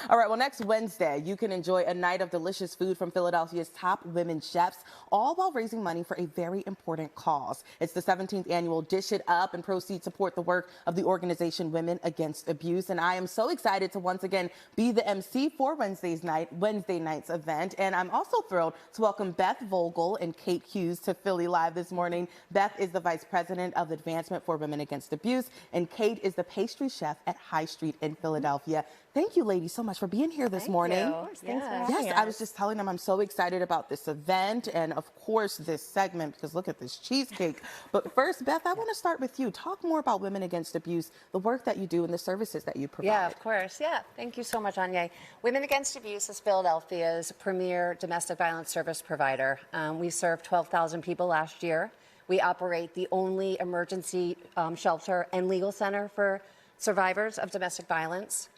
All right, well, next Wednesday, you can enjoy a night of delicious food from Philadelphia's top women chefs, all while raising money for a very important cause. It's the 17th annual Dish It Up, and proceeds support the work of the organization Women Against Abuse. And I am so excited to once again be the MC for Wednesday night's event. And I'm also thrilled to welcome Beth Vogel and Kate Hughes to Philly Live this morning. Beth is the Vice President of Advancement for Women Against Abuse, and Kate is the pastry chef at High Street in Philadelphia. Thank you, ladies, so much for being here this morning. Yes, I was just telling them I'm so excited about this event and, of course, this segment, because look at this cheesecake. But first, Beth, I want to start with you. Talk more about Women Against Abuse, the work that you do, and the services that you provide. Yeah, of course. Yeah, thank you so much, Aunyea. Women Against Abuse is Philadelphia's premier domestic violence service provider. We served 12,000 people last year. We operate the only emergency shelter and legal center for survivors of domestic violence.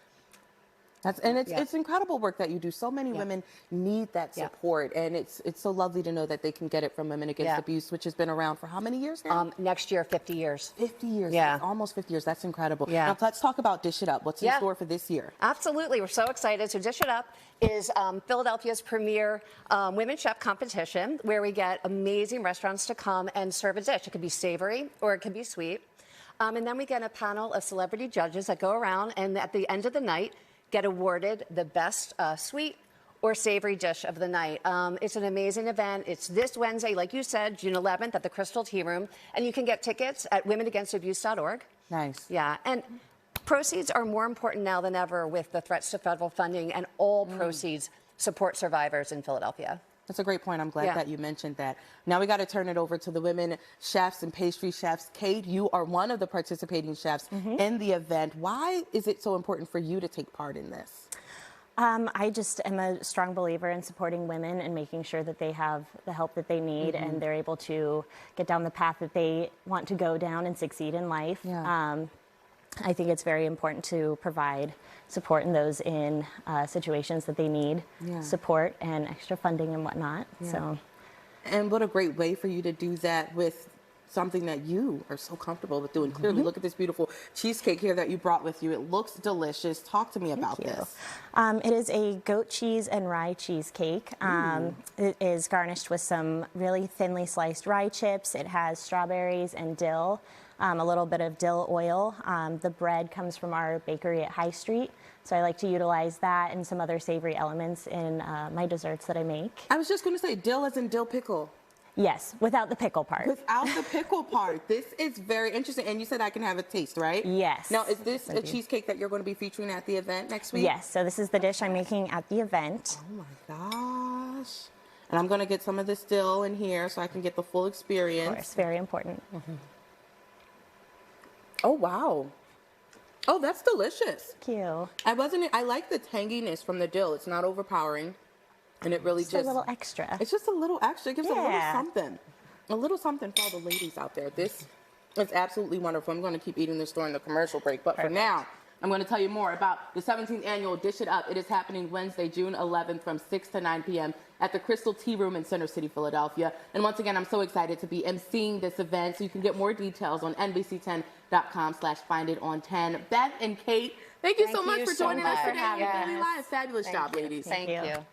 It's incredible work that you do. So many women need that support, and it's so lovely to know that they can get it from Women Against Abuse, which has been around for how many years now? Next year, 50 years. 50 years. Yeah. Almost 50 years. That's incredible. Yeah. Now, let's talk about Dish It Up. What's in store for this year? Absolutely. We're so excited. So Dish It Up is Philadelphia's premier women chef competition, where we get amazing restaurants to come and serve a dish. It could be savory or it could be sweet. And then we get a panel of celebrity judges that go around, and at the end of the night, get awarded the best sweet or savory dish of the night. It's an amazing event. It's this Wednesday, like you said, June 11th at the Crystal Tea Room. And you can get tickets at womenaganstabuse.org. Nice. Yeah. And proceeds are more important now than ever with the threats to federal funding, and all proceeds support survivors in Philadelphia. That's a great point. I'm glad that you mentioned that. Now we got to turn it over to the women chefs and pastry chefs. Kate, you are one of the participating chefs in the event. Why is it so important for you to take part in this? I just am a strong believer in supporting women and making sure that they have the help that they need and they're able to get down the path that they want to go down and succeed in life. I think it's very important to provide support in those in situations that they need support and extra funding and whatnot. And what a great way for you to do that with something that you are so comfortable with doing. Clearly, look at this beautiful cheesecake here that you brought with you. It looks delicious. Talk to me about this. It is a goat cheese and rye cheesecake. It is garnished with some really thinly sliced rye chips. It has strawberries and dill. A little bit of dill oil. The bread comes from our bakery at High Street, so I like to utilize that and some other savory elements in my desserts that I make. I was just going to say dill as in dill pickle. Yes, without the pickle part. Without the pickle part. This is very interesting. And you said I can have a taste, right? Yes. Now, is this a cheesecake that you're going to be featuring at the event next week? Yes, so this is the dish I'm making at the event. Oh my gosh. And I'm going to get some of this dill in here so I can get the full experience. Of course, very important. Oh, wow. Oh, that's delicious. Thank you. I like the tanginess from the dill. It's not overpowering. And it really just a little extra. It's just a little extra. It gives a little something. A little something for all the ladies out there. This is absolutely wonderful. I'm going to keep eating this during the commercial break. But for now, I'm going to tell you more about the 17th annual Dish It Up. It is happening Wednesday, June 11th from 6 to 9 p.m. at the Crystal Tea Room in Center City, Philadelphia. And once again, I'm so excited to be emceeing this event. So you can get more details on NBC10.com/findit-on10. Beth and Kate, thank you so much for joining us today on Philly Live. Fabulous job, ladies. Thank you.